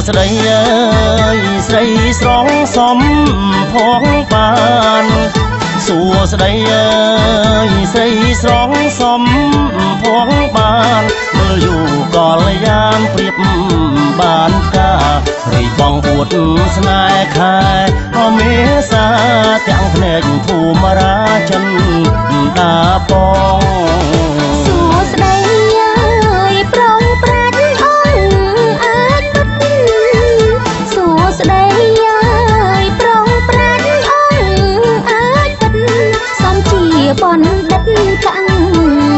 ស្ដីអើយស្រីស្រងសំផងបានសួស្ដីអើយស្រីស្រងសំផងបានមើលយូរកលយ៉ាងព្រៀបបានការរីបងអួតស្នេហ៍ខែអមេសាទាំងភ្នែកភូមិរាចិនតាបងសួស្ដីអើយប្រងប្រាច់អូនអាចពិតសួស្ដីអើយប្រងប្រាច់អូនអាចពិតសំជាបណ្ឌិតកាំង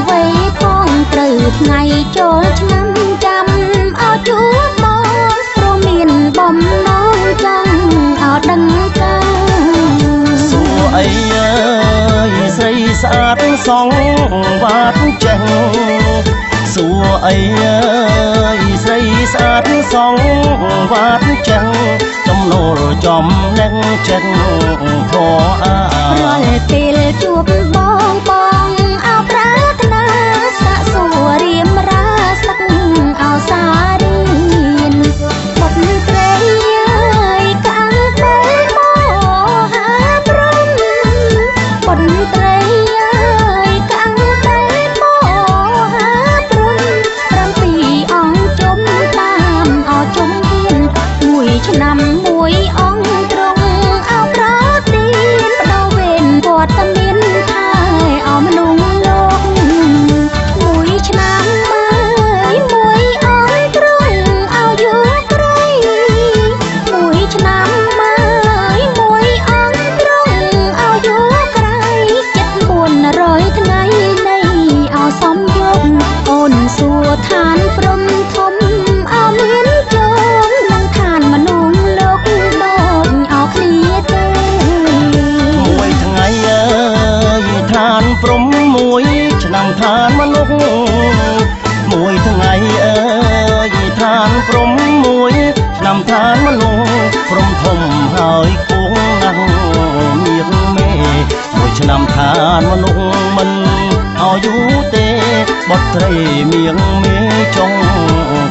វ័យផងត្រូវថ្ងៃចូលឆ្នាំចាំអោជួបមកព្រោះមានបំណងចង់អោដឹងកាំងសួអីអើយស្រីស្អាតសងវត្តចេះសួអីអើយស្រីស្អាតសងវត្តចេះចំណូលចំណេញចេះធរអារាល់ពេលជួបបងអោប្រាថ្នាសាក់សួររៀមរាសឹកអោសារៀនបុកត្រីអើយកាំងតែមហាព្រំបុកត្រីអើយកាំងតែមហាព្រំ7អង្គជុំតាមអោជុំហ៊ានមួយឆ្នាំមួយអង្គត្រង់អោប្រទីនបដោវេនវត្តមានថែអោមនុស្សលោកមួយឆ្នាំមួយអង្គត្រង់អោយុក្រៃមួយឆ្នាំមួយអង្គត្រង់អោយុក្រៃ700ថ្ងៃនៃអោសំយកអូនសួរឋានព្រំធំអោមានជោមនឹងឋានមនុស្សលោកដូចអោគ្នាទេមួយថ្ងៃអើយឋានព្រំមួយឆ្នាំឋានមនុស្សមួយថ្ងៃអើយឋានព្រំមួយឆ្នាំឋានមនុស្សព្រំធំហើយគង់ណាស់មៀកមេមួយឆ្នាំឋានមនុស្សមិនអោយូរទេបុត្រីមៀងមេចុង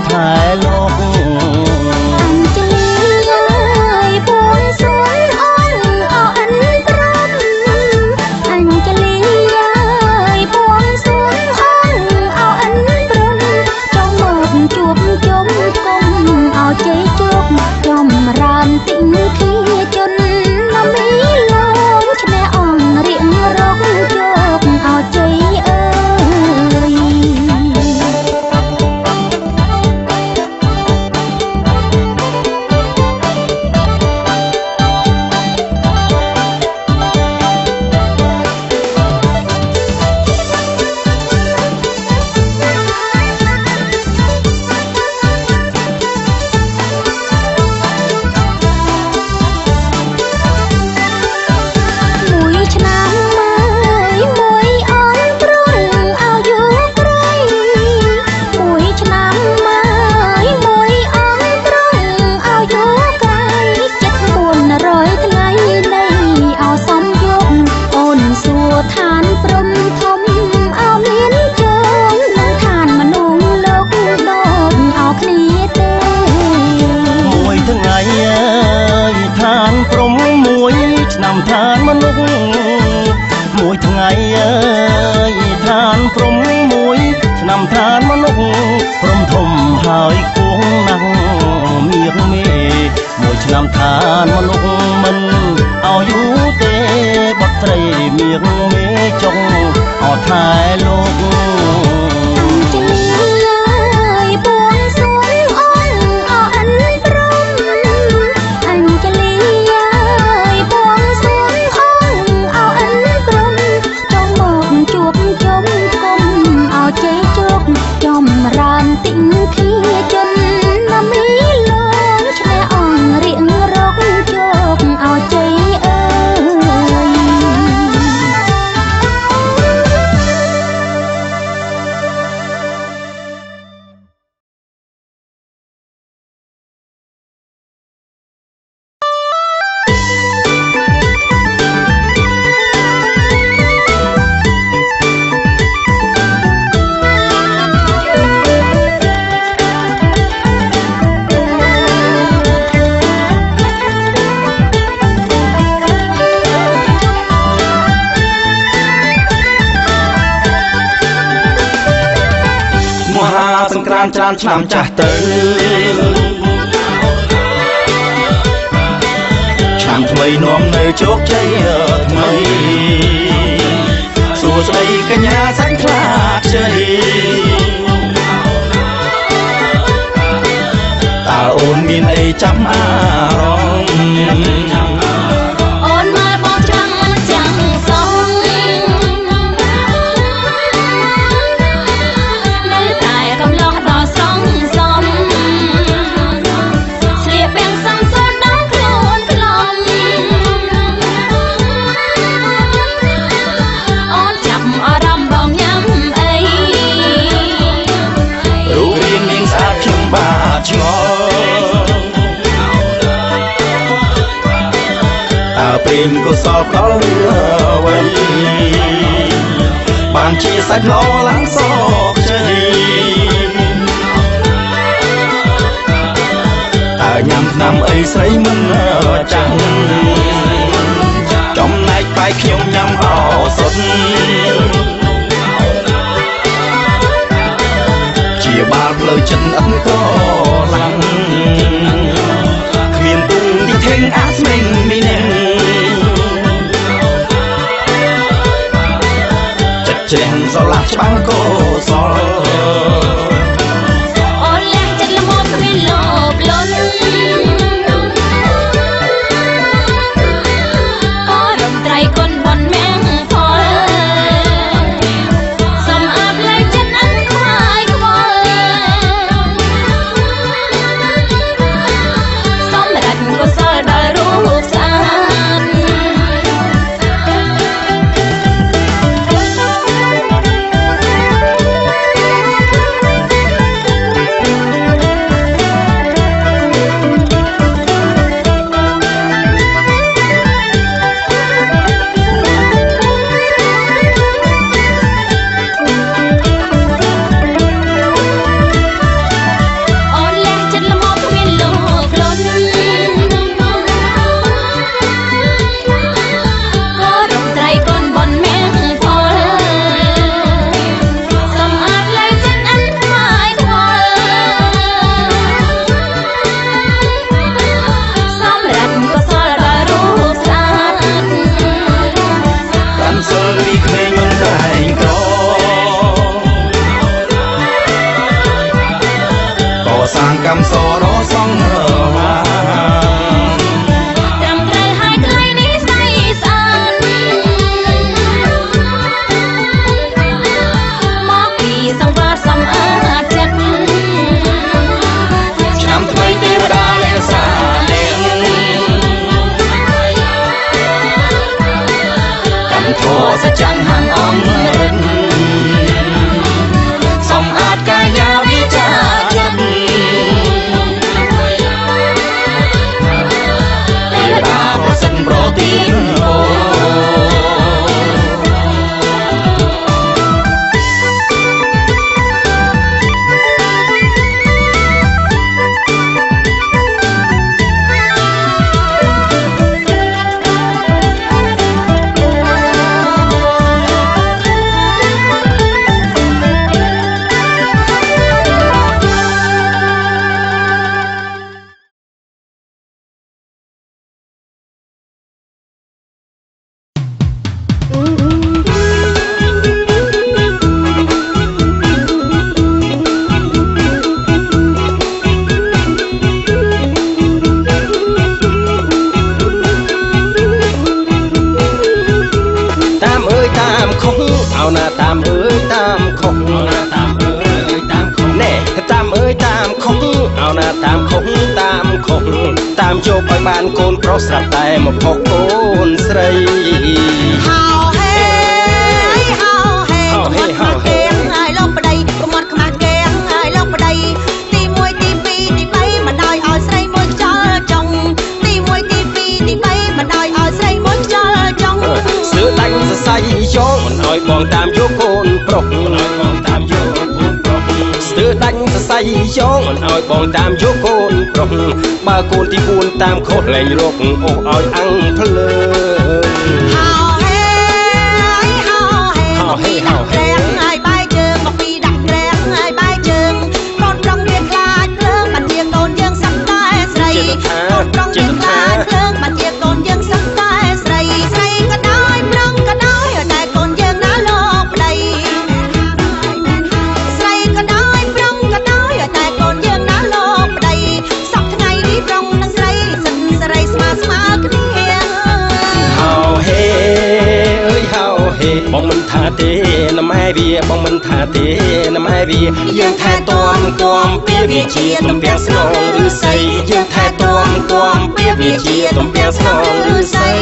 ខែលោកអញ្ជលីអើយបួងសួងអូនអោអិនព្រំអញ្ជលីអើយបួងសួងអូនអោអិនព្រំចង់មកជួបជុំគុំអោជ័យជោគចំរានទិញធាជននមីឡងឈ្នះអង្គរៀងរកជោគអោជ័យអើយមួយឆ្នាំមួយអង្គត្រង់អោយុក្រៃមួយឆ្នាំមួយអង្គត្រង់អោយុក្រៃ700ថ្ងៃនៃអោសំយកអូនសួរឋានព្រំធំអោមានជើងនឹងឋានមនុស្សលោកដូចអោគ្នាទេមួយថ្ងៃអើយឋានព្រំមួយឆ្នាំឋានមនុស្សមួយថ្ងៃអើយឋានព្រំមួយឆ្នាំឋានមនុស្សព្រំធំហើយគង់ណាស់មៀកមេមួយឆ្នាំឋានមនុស្សមិនអោយូរទេបុត្រីមៀកមេចុងអោថែលោកអញ្ជលីអើយបួងសួងអូនអោអិនព្រំអញ្ជលីអើយបួងសួងអូនអោអិនព្រំចង់មកជួបជុំគុំអោជ័យជោគចំរានទិញធាជននមីឡងឈ្នះអង្គរៀងរកជោគអោជ័យអើយ ក្រានច្រើនឆ្នាំចាស់ទៅឆ្នាំថ្មីនាំនៅជោគជ័យថ្មីសួស្ដីកញ្ញាសាច់ខ្លាជ័យតើអូនមានអីចាំអារម្មណ៍អូនមកបងចាំចាំសងនៅតែកំឡោះដល់ស្រងសំស្លៀកពាក់សំសូនដល់ខ្លួនខ្លំអូនចាប់អារម្មណ៍បងញ៉ាំអីរូបរាងនាងស្អាតខ្ញុំបាទឆ្ងល់តើព្រាមកុសលផ្ដល់អ្វីបានជាសាច់ល្អឡើងសោកជ័យតើញ៉ាំថ្នាំអីស្រីមិនចាំងចំណែកបែកខ្ញុំញ៉ាំអោសុទ្ធជាបាល់ផ្លូវចិត្តអត់ក៏ឡើងគ្មានទុំទីថេងអាស្មេងមីនេចិត្តជ្រះស្រឡះច្បាស់ក៏សល់អូនលះចិត្តល្មមគ្មានលោភលន់អូរំត្រៃគុណបនមាំងផលសំអាតលែងចិត្តអត់ខ្វាយខ្វល់សម្រាប់កុសលដល់រូបស្អាតអូនលះចិត្តល្មមគ្មានលោភលន់ក៏រំត្រៃគុណបនមាំងផលសំអាតលែងចិត្តអត់ខ្វាយខ្វល់សម្រាប់កុសលដល់រូបស្អាតកាន់សិលពីក្មេងមិនតែងក្រកសាងកម្មសរសងហាត្រឹមត្រូវហើយថ្លៃនេះស្អីស្អាតមកពីសង្វារសំអាតចិត្តឆ្នាំថ្មីទេវតាលែងសានាងកម្មធម៌សច្ចៈហាងអមរិនសំអាតកាយាវិចាចិត្តទេវតាប្រសិទ្ធប្រទានពរតាមអើយតាមខុសเอาណាតាមអើយតាមខុសតាមអើយតាមខុសណែតាមអើយតាមខុសเอาណាតាមខុសតាមខុសតាមជោគឲ្យបានកូនប្រុសស្រាប់តែមកផុសកូនស្រីហៅហេហៅហេកុំអត់ខ្មាស់គេហើយលោកប្តីកុំអត់ខ្មាស់គេហើយលោកប្តីទី1ទី2ទី3មិនដោយឲ្យស្រីមួយខ្យល់ចង់ទី1ទី2ទី3មិនដោយឲ្យស្រីមួយខ្យល់ចង់ស្ទើរដាច់សរសៃចងមិនឲ្យបងតាមយកកូនប្រុសមិនឲ្យបងតាមយកកូនប្រុសស្ទើរដាច់សរសៃចងមិនឲ្យបងតាមយកកូនប្រុសបើកូនទី4តាមខុសលែងរកអូសឲ្យអាំងភ្លើហៅហេហៅហេហៅហេហៅហេហើយបាយជើងមកពីដាក់ក្រែងហើយបាយជើងក៏ បងមិនថាទេណាម៉ែវាបងមិនថាទេណាម៉ែវាយើងថែទាំពីវាជាទំពាំងស្នងឬស័យយើងថែទាំពីវាជាទំពាំងស្នងឬស័យ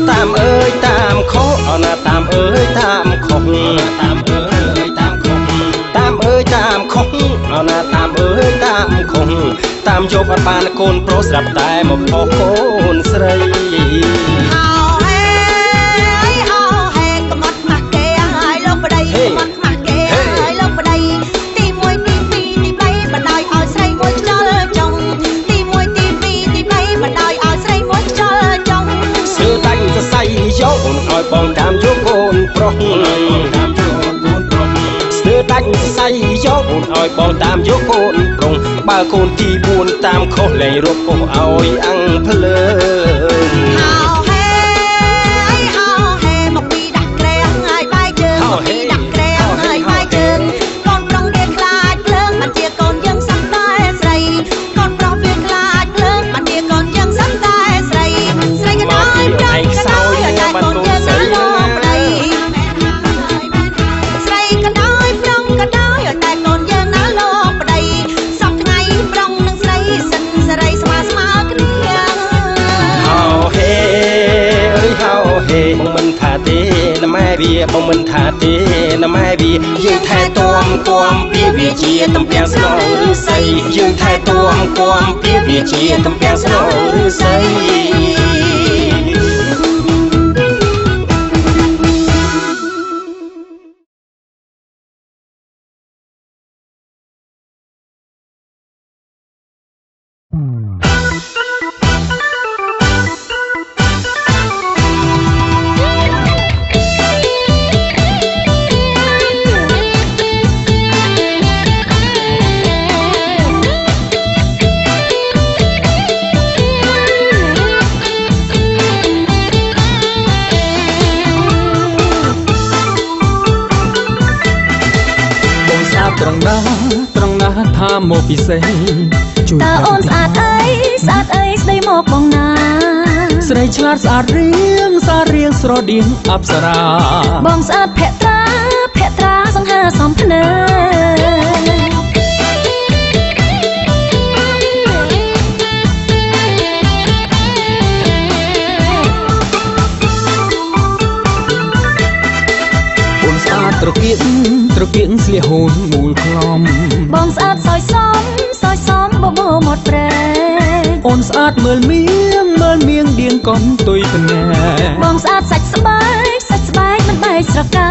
តាមអើយតាមខុសអណាតាមអើយតាមខុសតាមអើយតាមខុសតាមអើយតាមខុសអណាតាមអើយតាមខុសតាមយកអត់បានកូនប្រុសស្រាប់តែមកផុសកូនស្រីអោហេកំអត់ខ្មាស់គេហើយលោកប្តីកំអត់ខ្មាស់គេហើយលោកប្តីទី1ទី2ទី3បណ្ដោយឲ្យស្រីមួយខ្យល់ចុងទី1ទី2ទី3បណ្ដោយឲ្យស្រីមួយខ្យល់ចុងសើដាច់សរសៃយកអូនឲ្យបងតាមយកកូនប្រុសស្ទើដាច់សរសៃយកអូនឲ្យបងតាមយកកូនប្រុសបើកូនទី4តាមខុសលែងរកពុះឲ្យអង្គភ្លើងអោហេមកពីដាក់ក្រែងហើយបាយជើងមកពីដាក់ក្រែងហើយបាយជើងកូនប្រុសវាខ្លាចភ្លើងមិនជាកូនយើងសំតែស្រីកូនប្រុសវាខ្លាចភ្លើងមិនជាកូនយើងសំតែស្រីស្រីក៏ដោយប្រងក៏ដោយតែកូនយើងណាលោកប្តីស្រីក៏ដោយប្រងក៏ដោយតែកូនយើងណាលោកប្តីសពថ្ងៃប្រងនឹងស្រីសិនសេរីស្មើគ្នាហោហេបងមិនថាទេណាម៉ែវាបងមិនថាទេណាម៉ែវាយើងថែទាំពីវាជាទំពាំងស្នងឬស័យយើងថែទាំពីវាជាទំពាំងស្នងឬស័យត្រង់ណាថាមកពិសេសជួយតើអូនស្អាតអីស្ដីមកបងណាស្រីឆ្លាតស្អាតរៀងស្រដៀងអប្សរាបងស្អាតភក្ត្រាសង្ហាសំភ្នែត្រកៀកស្លៀកហូនមូលខ្លំបងស្អាតសយសំបបោមាត់ព្រែកអូនស្អាតមើលមៀងដៀងកុំទុយភ្នែកបងស្អាតសាច់ស្បែកមិនបែកស្រកា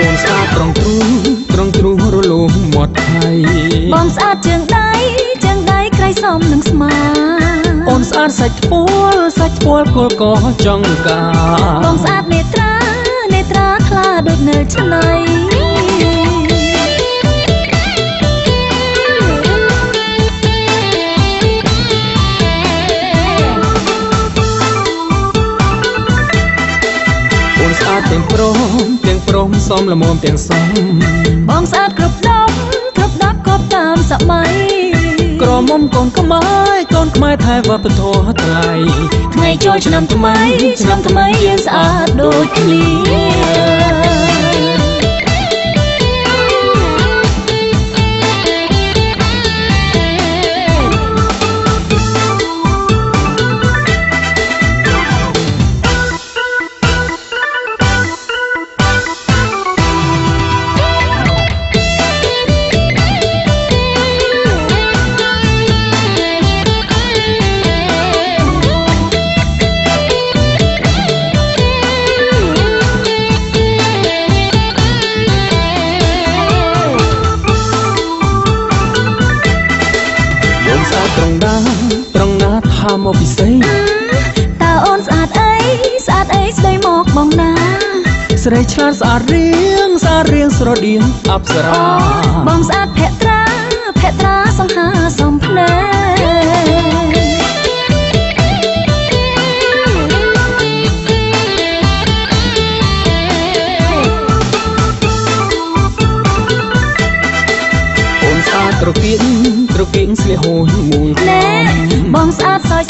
អូនស្អាតត្រង់ទ្រូងរលោមមាត់ថៃបងស្អាតជើងដៃក្រៃសមនឹងស្មាអូនស្អាតសាច់ថ្ពាល់គល់កចង្កាបងស្អាតនេត្រាថ្លាដូចនៅឆ្នៃអូនស្អាតទាំងព្រមសមល្មមទាំងសមបងស្អាតគ្រប់ដប់គ្រប់តាមសម័យក្រមុំកូនខ្មែរថែវប្បធម៌ថ្លៃថ្ងៃចូលឆ្នាំថ្មីយើងស្អាតដូចគ្នាថាមកពិសេសតើអូនស្អាតអីស្ដីមកបងណាស្រីឆ្លាតស្អាតរៀង ស្រដៀងអប្សរា បងស្អាតភក្ត្រាសង្ហាសំភ្នែអូនស្អាតត្រកៀងស្លៀកហូចមូលណែបងស្អាតសើច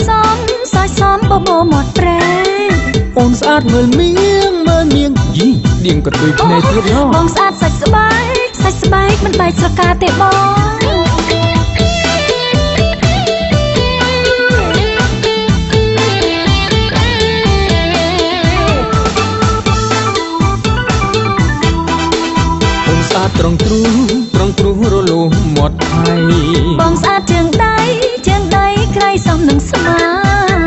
សមបបោមាត់ប្រែអូនស្អាតមើលមៀងយីឌៀងក៏ទុយភ្នែកទៀតហ៎បងស្អាតសាច់ស្បែកមិនបែកស្រកាទេបងត្រង់ទ្រូងរលោងមាត់ថៃបងស្អាតជើងដៃក្រៃសំនឹងស្មា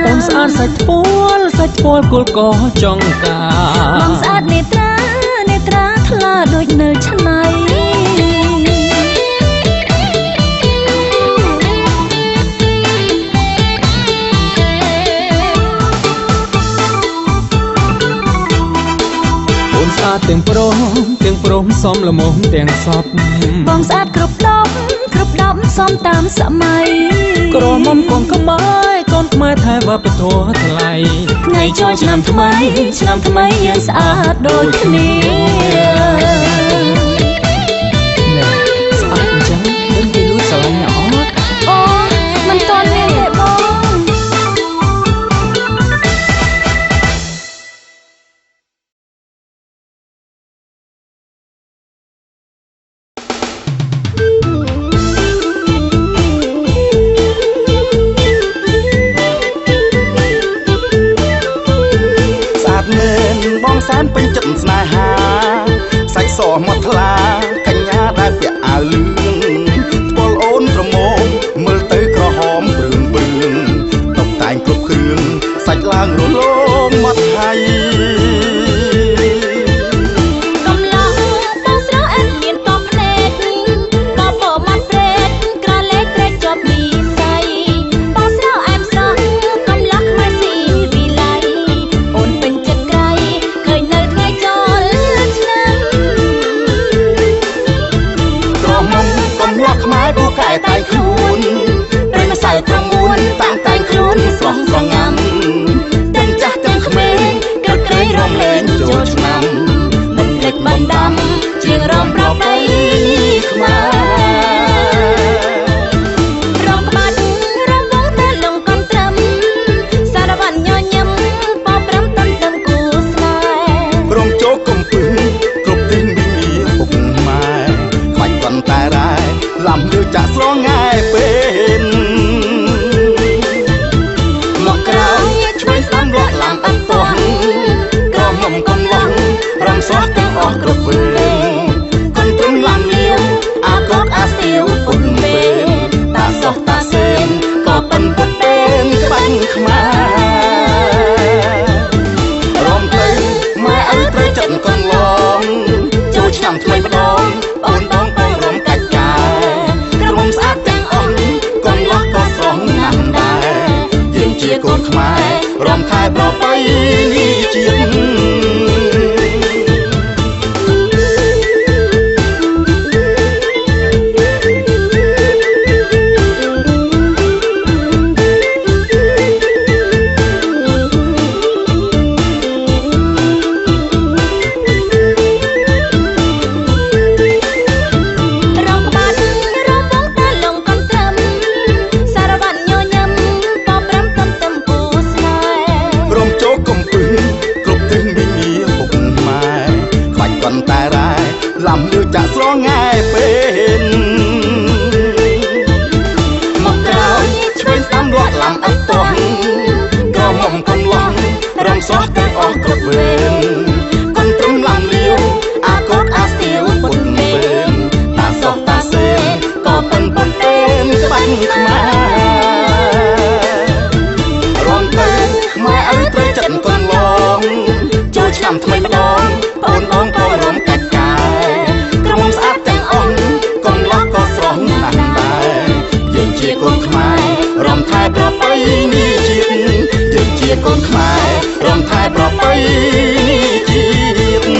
អូនស្អាតសាច់ថ្ពាល់គល់កចង់កាបងស្អាតនេត្រាថ្លាដូចនៅឆ្នៃទាំងព្រមសមល្មមទាំងសពបងស្អាតគ្រប់ដប់សមតាមសម័យក្រមុំកូនខ្មែរថែវប្បធម៌ថ្លៃថ្ងៃចូលឆ្នាំថ្មីយើងស្អាតដូចគ្នាស្អាតអញ្ចឹងដឹងពីលួចស្រឡាញ់អត់អូមិនទាន់មានទេបងសែនពេញចិត្តស្នេហាសាច់សមាត់ថ្លាកញ្ញាដែលពាក់អាវលឿងថ្ពាល់អូនប្រមោលមើលទៅក្រហមព្រឿងតុបតែងគ្រប់គ្រឿងសាច់ឡើងរលោងមាត់ថៃកំឡុងបងស្រស់អែនមានតបភ្នែកបបោមាត់ព្រែកក្រឡេកត្រេកជាប់ពីស័យបងស្រស់អែមស្រស់កំឡុងមកស៊ីវិល័យអូនពេញចិត្តក្រៃឃើញនៅថ្ងៃចូលឆ្នាំក្រមុំកំឡោះខ្មែរពូកែតែខ្លួនពេលម្សៅត្រង់មួនតាមតែងខ្លួនស្រស់ស្រងាំទាំងចាស់ទាំងក្មេងក៏ក្រែងរំលែងចូលឆ្នាំមិនភ្លេចមិនដាំជាងរំប្របីខ្មែររំបាត់រំវងតែលងកំត្រឹមសារវ័នញញឹមបបរំតឹងគូស្នេហ៍ព្រមចូលកំពឹងគ្រប់ទីមីពុកម៉ែខ្លាច់ប៉ុន្តែរ៉ែឡំលើចាក់ស្រងាយពេលមកក្រោយឆ្វេងស្ដាំលក់ឡាំអត់ទាស់ក្រមុំកំឡោះរំស្រស់ទាំងអស់គ្រប់វេកូនព្រំឡាំលាវអាកកអាស្ទាវពុនពេលតាសោះតាសេនក៏ប៉ុនពុតពេលក្បាញ់ខ្មែររំទៅម៉ែឪត្រូវចិត្តកន្លងចូលឆ្នាំថ្មីម្ដងអូនបងរំកាច់កាយក្រមុំស្អាតទាំងអស់កន្លោះក៏ស្រស់ណាស់ដែរយើងជាកូនខ្មែររំថែប្រពៃជាតិឡំលើចាក់ស្រងាយពេលមកក្រោយឆ្វេងស្ដាំលក់ឡាំអត់ទាស់ក៏មុំកន្លោះរំស្រស់ទាំងអស់គ្រប់វេកូនព្រំឡាំលាវអាកកអាស្ទាវពុតពេលតាសោះតាសេនក៏ប៉ុនពុនពេលក្បាញ់ខ្មែររំទៅម៉ែឪត្រូវចិត្តកន្លងចូលឆ្នាំថ្មីម្ដងអូនបងក៏រំកាច់កាយក្រមុំស្អាតទាំងអស់កន្លោះក៏ស្រស់ណាស់ដែរយើងជាកូនខ្មែររំថែប្រពៃនេះជាតិយើងជាកូនខ្មែររំថែប្រពៃនេះជាតិ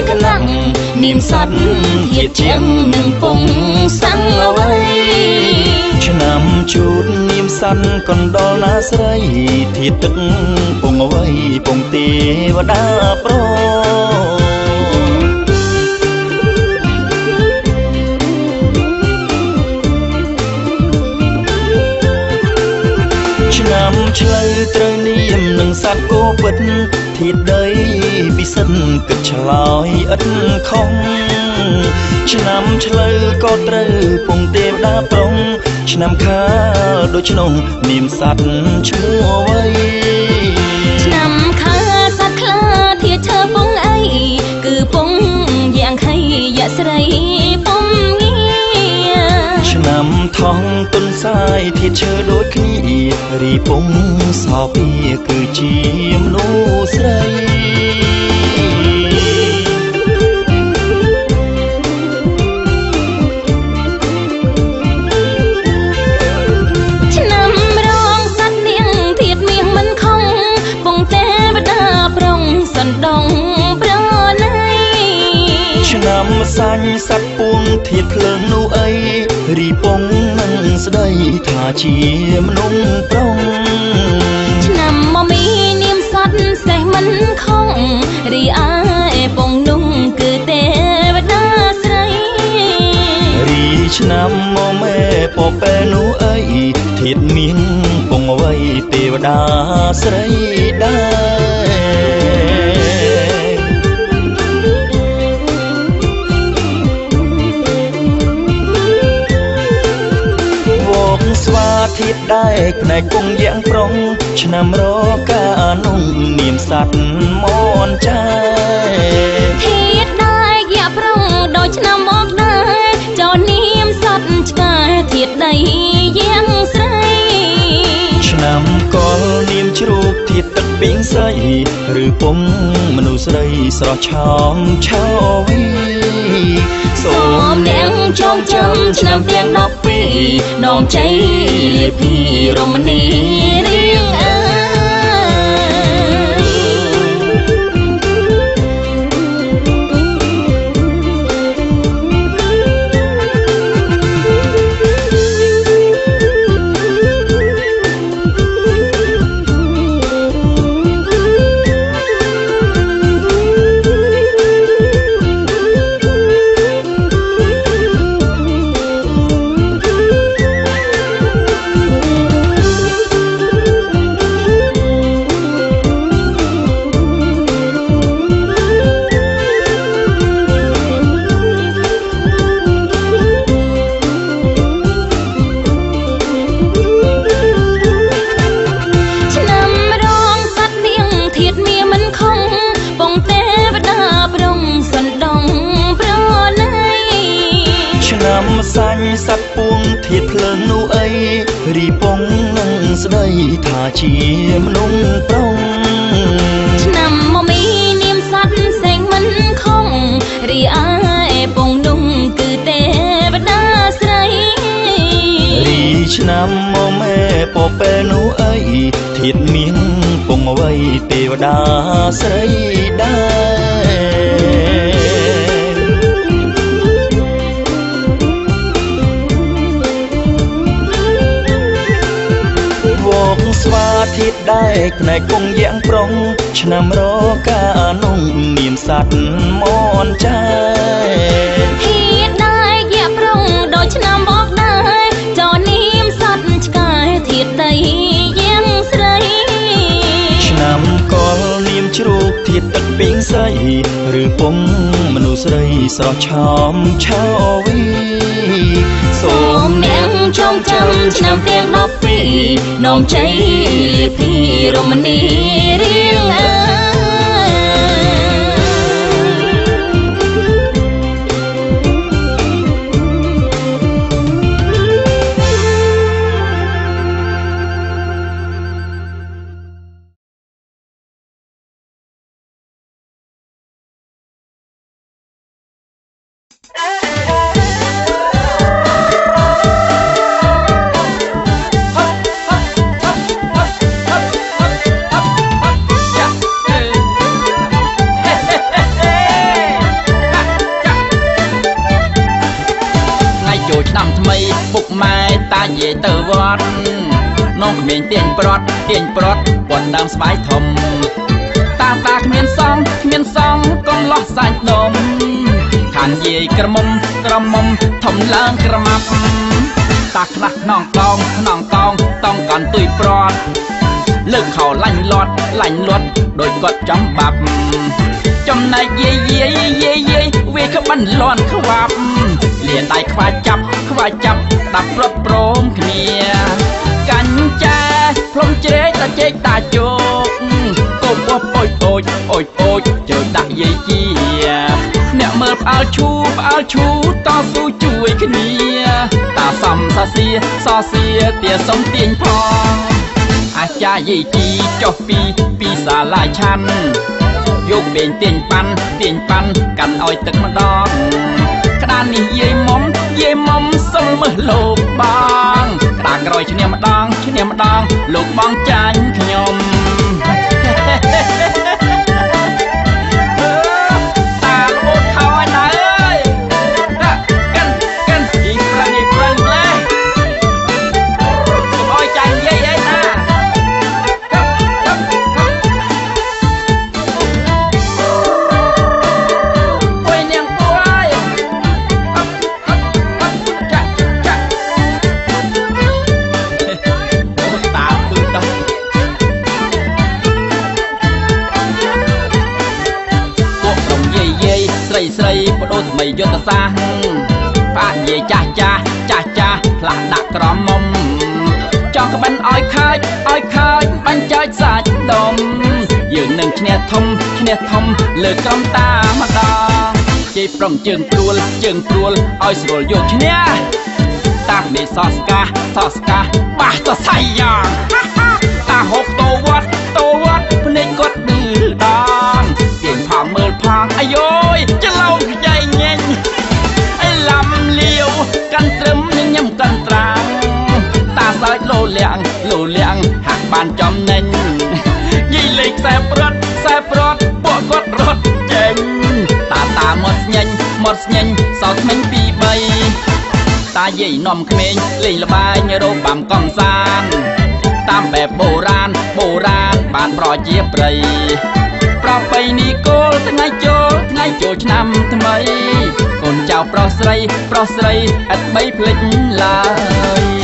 កណាំងនាមសត្វធាតជាងនឹងពងសាំងអ្វីឆ្នាំជូតនាមសាន់កណ្ដុលណាស្រីធាតទឹកពងអ្វីពងទេវតាប្រឆ្នាំឆ្លូវត្រូវនាមនឹងសត្វគោពិតធាតដីពិសិដ្ឋគិតឆ្លើយឥតខំឆ្នាំឆ្លូវក៏ត្រូវពងទេវតាប្រុងឆ្នាំខាលដូចក្នុងនាមសត្វឈ្មោះអ្វីឆ្នាំខាលសត្វខ្លាធាតឈើពងអីគឺពងយ៉ាងខៃយៈស្រីពំងាឆ្នាំថងទុនសាយធាតឈើដូចគ្នារីពងសោពីគឺជាមនុស្សស្រីឆ្នាំរងសត្វនាងធាតមាសមិនខំពងទេវតាប្រុងសណ្ដងប្រណៃឆ្នាំសាញ់សត្វពួងធាតភ្លើងនោះអីរីពងនឹងស្ដីថាជាមនុស្សប្រុងឆ្នាំមកមីនាមសត្វសេះមិនខំរីឯពងនោះគឺទេវតាស្រីរីឆ្នាំមកមេពពេនោះអីធាតមានពងអ្វីទេវតាស្រីដែរវកស្វាធាតដែរផ្នែកគង់យ៉ាងប្រុងឆ្នាំរកានោះនាមសត្វមនចាធាតដែរយ៉ាប្រុងដោយឆ្នាំមកដែរចោនាមសត្វឆ្កែធាតដីយ៉ាងស្រីឆ្នាំកលនាមជ្រូកធាតទឹកពីងស្រីឬពងមនុស្សស្រីស្រស់ឆោមឆោវីសូមអ្នកចងចាំឆ្នាំទាំង12នំជ័យលាភីរមនីរៀងអើសាញ់សត្វពួងធាតភ្លើងនោះអីរីពងនឹងស្ដីថាជាមនុស្សប្រុងឆ្នាំមកមីនាមសត្វសេងមិនខំរីឯពងនោះគឺទេវតាស្រីរីឆ្នាំមកមេពពេនោះអីធាតមានពងអ្វីទេវតាស្រីដែរស្វាធាតដែរផ្នែកគង់យ៉ាងប្រុងឆ្នាំរកានោះនាមសត្វមនចាធាតដែរយ៉ាប្រុងដោយឆ្នាំមកដែរចោនាមសត្វឆ្កែធាតដីយ៉ាងស្រីឆ្នាំកលនាមជ្រូកធាតទឹកពីងស្រីឬពងមនុស្សស្រីស្រស់ឆោមឆោវីសូមអ្នកចងចាំឆ្នាំទាំង12នំជ័យលាភីរមនីរៀងអើ ទៅវត្តនងក្មេងទាញប្រត់ពត់ដើមស្វាយធំតាគ្មានសងកុំលោះសាច់ដុំខានយាយក្រមុំធំឡើងក្រមាប់តាខ្លះខ្នងកងតង់កាន់ទុយប្រត់លើកខោលាញ់លាត់ដោយគាត់ចំបាប់ចំណែកយាយវាក្បិនលន់ខ្វាប់លាដៃខ្វាចាប់ដាប់ព្រត់ព្រមគ្នាកាញ់ចាផ្លុំជ្រែកតាជែកតាជោកកុំបោះអូចជើដាក់យាយជាអ្នកមើលផ្អើលឈូតស៊ូជួយគ្នាតាសំសាសៀទាសុំទាញផងអាចារ្យយាយជីចុះពីសាលាឆាន់យកពេញទាញប៉ាន់កាន់ឲ្យទឹកម្ដងក្តាននេះយាយមុំសុំមើលលោកបងក្តារក្រោយឈ្នះម្ដងលោកបងចាញ់ខ្ញុំតាលូតខោឲ្យណាអើយកាន់ពីប្រឹងលេកុំឲ្យចាញ់យាយឯណាស្រីបដូរថ្មីយុទ្ធសាស្ត្រប៉ានិយាយចាស់ផ្លាស់ដាក់ក្រមុំចង់ក្បិនឲ្យខើចបាញ់ចើចសាច់ដុំយើងនឹងឈ្នះធំលើក្រុមតាម្ដងជ័យប្រុងជើងព្រួលឲ្យស្រួលយកឈ្នះតាមេសស្កាបាសសសៃយ៉ាងតាហូបតោវត្តភ្នែកគាត់ឌឺដងទៀងផងមើលផងអាយយច្រឡោមខ្ចៃញញអីឡំលាវកាន់ត្រឹមញញឹមកាន់ត្រាំតាសើចលោលៀងហាក់បានចំណេញយាយលេខខ្សែប្រត់ពួកគាត់រត់ចេញតាមកស្ញេញសោតក្មេងពី3តាយាយនាំក្មេងលេងល្បែងរោបាំកំសាន្តតាមបែបបុរាណបានប្រជាប្រិយប្រពៃណីគោលថ្ងៃចូលឆ្នាំថ្មីកូនចៅប្រុសស្រីឥតបីភ្លេចឡើយ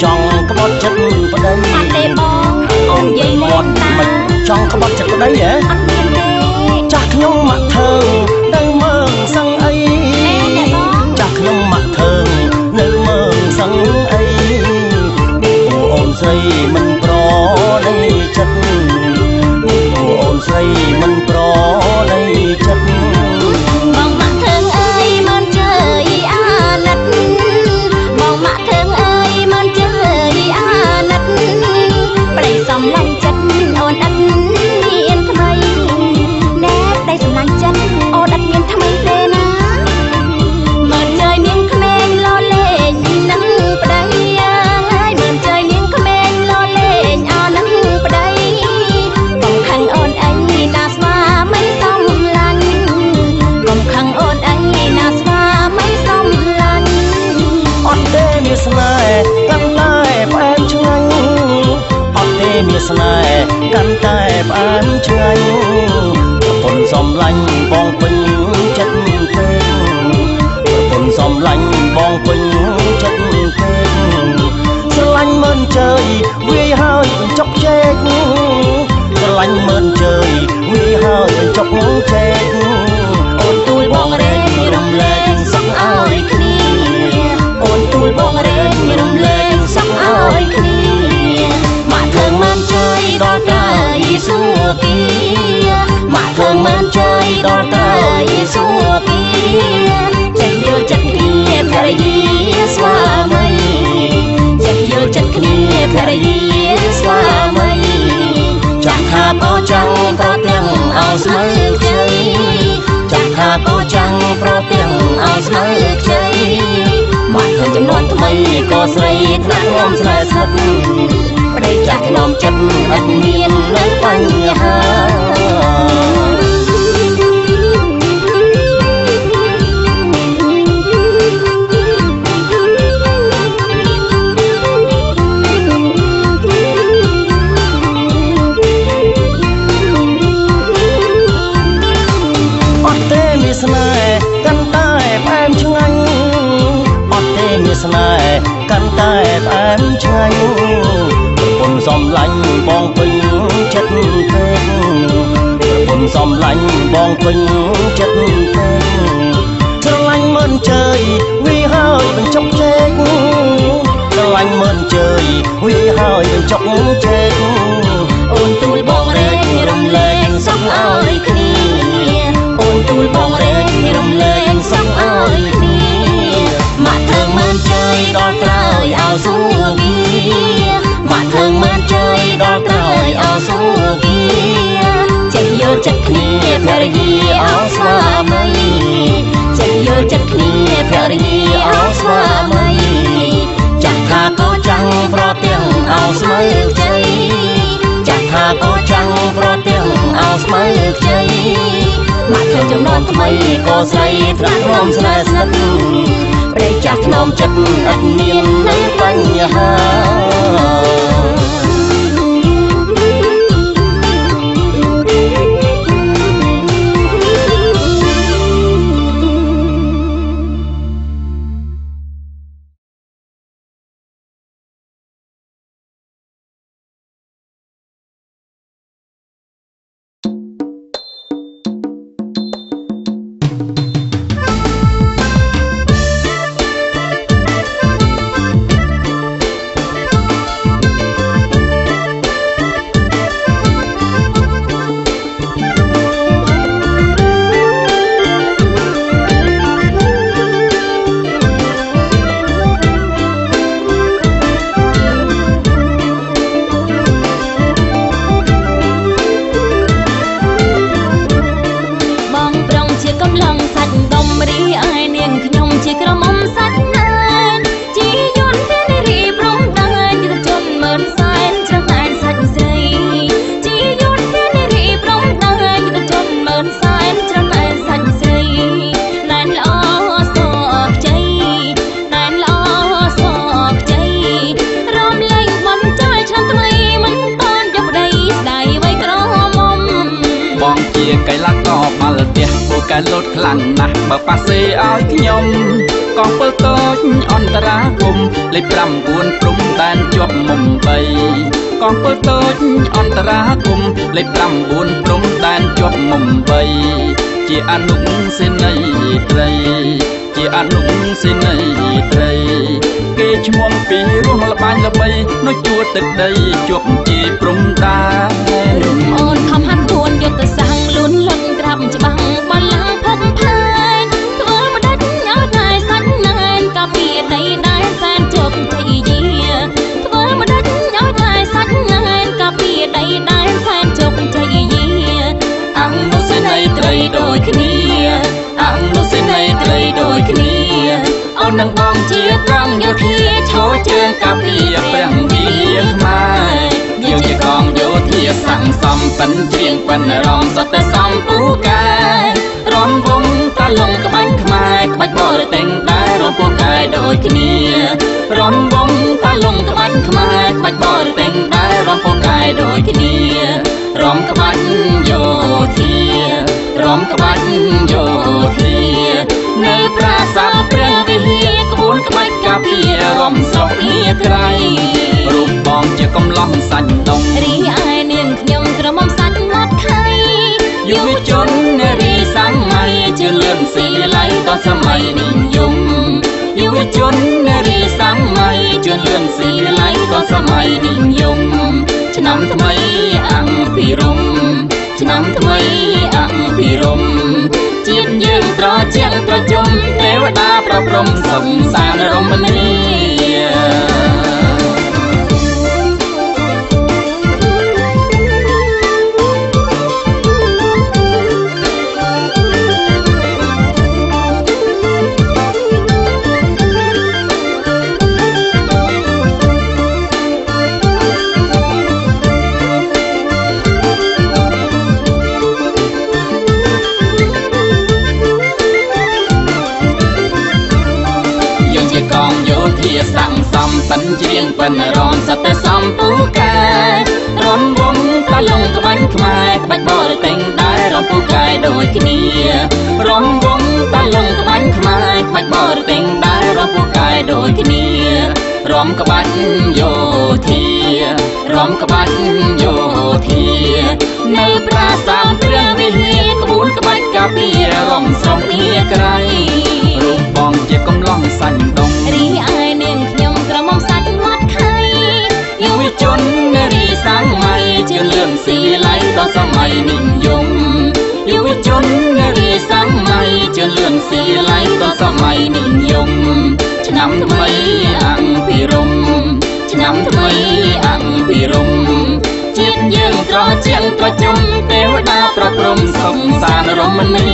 ចង់ក្បត់ចិត្តប្តីអត់ទេបងអូននិយាយលេងតាមិនចង់ក្បត់ចិត្តប្តីហ៎អត់មានទេចាស់ខ្ញុំមកធ្វើនៅមើងសឹងអីចាស់ខ្ញុំមកធ្វើនៅមើងសឹងអីអូនស្រីមិនប្រដៃចិត្តអូនស្រីមិនប្រដៃចិត្តបងមកធ្វើអើយមិនជើយអាណិតបងមកធ្វើអើយមិនជើយអាណិតប្តីសំឡាញ់ចិត្តអូនអត់មានថ្មីណែប្តីសំឡាញ់ចិត្តអូនអត់មានថ្មីទេណាមើលជើយមានក្មេងលោលេងនឹងប្តីហើយមើល មានស្នេហ៍កាន់តែផ្អែមឆ្ងាញ់ប្រពន្ធសំឡាញ់បងពេញចិត្តពេកប្រពន្ធសំឡាញ់បងពេញចិត្តពេកស្រឡាញ់មិនជើយវាយហើយបញ្ចុកជែកស្រឡាញ់មិនជើយវាយហើយបញ្ចុកជែកអូនទួយបងរែងរំលែកសុខឲ្យគ្នាអូនទួយបងរែងរំលែកសុខឲ្យគ្នាមកធ្វើមិនជើយដល់តែយេស៊ូគីមកធ្វើមិនជើយដល់តែយេស៊ូគីចេះយល់ចិត្តគ្នាភរិយាស្វាមីចេះយល់ចិត្តគ្នាភរិយាស្វាមីចាស់ថាក៏ចាំប្រទាំងឲ្យស្មើជ័យចាស់ថាក៏ចាំប្រទាំងឲ្យស្មើជ័យមកឃើញចំនួនថ្មីក៏ស្រីថ្នាក់ងំស្នេហ៍ស្និទ្ធប្តីចាស់ក្នុងចិត្តឥតមាននៅបញ្ហាស្នេហ៍កាន់តែផ្អែមឆ្ងាញ់អត់ទេមានស្នេហ៍កាន់តែផ្អែមឆ្ងាញ់ប្រពន្ធសំឡាញ់បងពេញចិត្តពេកប្រពន្ធសំឡាញ់បងពេញចិត្តពេកស្រឡាញ់មិនជើយវាហើយបញ្ចុកជែកស្រឡាញ់មិនជើយវាហើយបញ្ចុកជែកអូនទួយបងរែងរំលែកសុខឲ្យគ្នាអូនទួយបងរែងរំលែកសុខឲ្យគ្នាមកធ្វើមិនជ័យដល់ក្រោយឲ្យស៊ូគីមកធ្វើមិនជ័យដល់ក្រោយឲ្យស៊ូគីចេះយល់ចិត្តគ្នាភរិយាឲ្យស្វាមីចេះយល់ចិត្តគ្នាភរិយាឲ្យស្វាមីចាស់ថាក៏ចាំប្រទាំងឲ្យស្មើជ័យចាស់ថាក៏ចាំប្រទាំងឲ្យស្មើជ័យមកឃើញចំនួនថ្មីក៏ស្រីថ្នាក់ងំស្នេហ៍ស្និទ្ធប្តីចាស់ក្នុងចិត្តឥតមាននៅបញ្ហាកៃឡាក៏បាល់ផ្ទះពូកែលូតខ្លាំងណាស់បើប៉ាសេឲ្យខ្ញុំកងពលតូចអន្តរាគមលេខ9ព្រំដែនជាប់មុំ3កងពលតូចអន្តរាគមលេខ9ព្រំដែនជាប់មុំ3ជាអនុសេនីយ៍ត្រីជាអនុសេនីយ៍ត្រីគេឈ្មោះពីរស់ល្បាញល្បីនៅជួរទឹកដីជាប់ជាព្រំដែនអូនខំហាត់ពួនយុទ្ធសាស្ត្រលួនលឹងក្រាបច្បាំងបល្ល័ងផុកផាយធ្វើមិនដាច់ឲ្យតែសាច់ណែនកាពីដីដែរសែនជោគជ័យយាធ្វើមិនដាច់ឲ្យតែសាច់ណែនកាពីដីដែរសែនជោគជ័យយាអង្គសេនីយ៍ត្រីដូចគ្នាអង្គសេនីយ៍ត្រីដូចគ្នាអូននឹងបងជាត្រង់យោធាឈរជើងកាពីព្រះវិហារខ្មែរយើងជាកងយោធាស័ក្តិសមប៉ិនព្រៀងប៉ិនរំសតសំពូកែរំវងតាលងក្បាច់ខ្មែរក្បាច់បរទេសដែររំពូកែដូចគ្នារំវងតាលងក្បាច់ខ្មែរក្បាច់បរទេសដែររ មពូកែដូចគ្នារំក្បាច់យោធារំក្បាច់យោធានៅប្រាសាទព្រះវិហារក្បួនក្បាច់កាពីរំស្រុកគ្នាក្រៃរូបបងជាកំឡោះសាច់ដងរីឯនាងខ្ញុំក្រមុំសាច់មាត់ខៃយុវជននារីសម័យជាលឿនស៊ីវិល័យដល់សម័យនិយមយុវជននារីសម័យជាលឿនស៊ីវិល័យដល់សម័យនិយមឆ្នាំថ្មីអង្គភិរមឆ្នាំថ្មីអង្គភិរមជាតិយើងត្រជាក់ត្រជុំទេវតាប្រព្រំសំសានរមនីសាំសំប៉ិនច្រៀងប៉ិនរំសតែសំពូកែរំវងតលងក្បាញ់ខ្មែរក្បាច់បរតែងដែររំពូកែដូចគ្នារំវងតលងក្បាញ់ខ្មែរក្បាច់បរតែងដែររំពូកែដូចគ្នារំក្បាច់យោធារំក្បាច់យោធានៅប្រាសាទព្រះវិហារក្បួនក្បាច់កាពីរំស្រុកគ្នាក្រៃរូបបងជាកំឡោះសាច់ដងរីឯនាងខ្ញុំក្រមុំសាច់មាត់ខៃយុវជននារីសម័យជាលឿនស៊ីវិល័យដល់សម័យនិយមយុវជននារីសម័យជាលឿនស៊ីវិល័យដល់សម័យនិយមឆ្នាំថ្មីអង្គភិរមឆ្នាំថ្មីអង្គភិរមជាតិយើងត្រជាក់ត្រជុំទេវតាប្រព្រំសំសានរមនី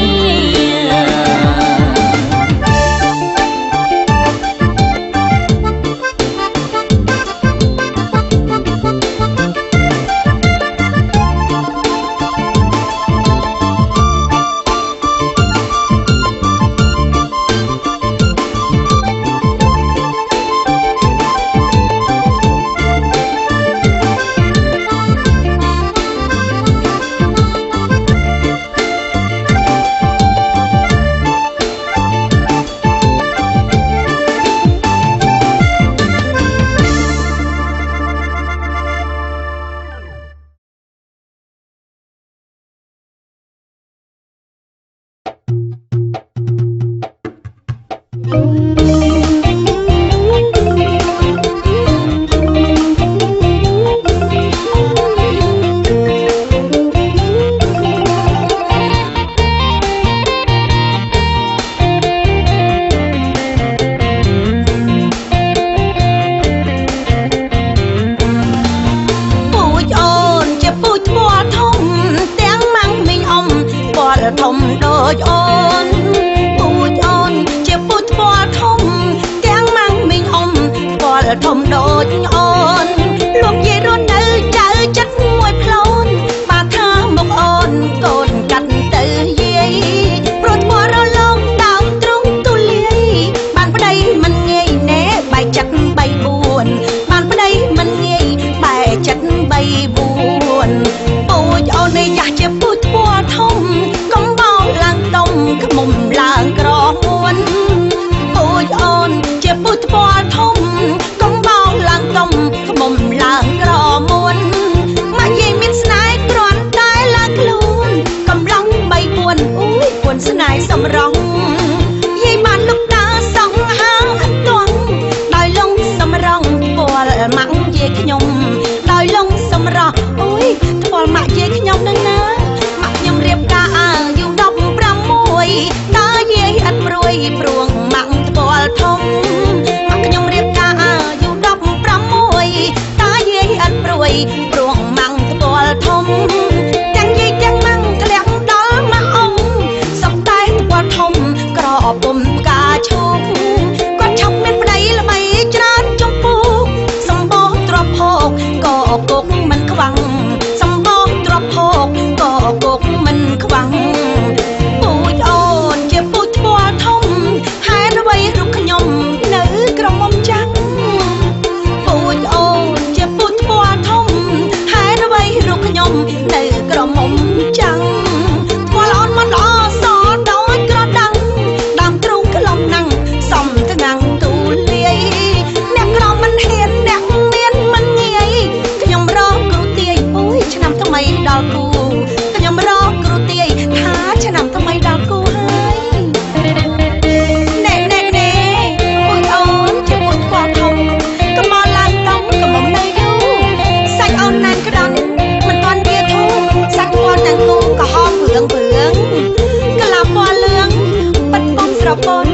ធំដូចអូនលោកយាយរត់នៅចៅចិត្តមួយផ្លូនបានថាមកអូនកូនកាត់ទៅយាយព្រោះធ្វើរលងដើមទ្រង់ទូលាយបានប្តីមិនងាយណែបែកចិត្ត3 4បានប្តីមិនងាយបែកចិត្ត3 4ពូចអូននេះចាស់ជាពូចធ្វល់ធំកុំបោកឡើងដុំខ្មុំឡើងក្រមួនពូចអូនជាពូចធ្វល់ធំឡើងដុំខ្មុំឡើងក្រមួនមកយាយមានស្នេហ៍គ្រាន់តែឡើងខ្លួនកំឡុង3 4អូយពួនស្នេហ៍សំរងយាយបានលុកដើរសងហាងអត់ទាន់ដោយលងសំរងពលម៉ាក់យាយខ្ញុំដោយលងសំរោះអូយថ្វល់ម៉ាក់យាយខ្ញុំនឹងណាម៉ាក់ ตุ้งกะห้อมเผืองกะลำบอเลืองปัดป้อมสระปน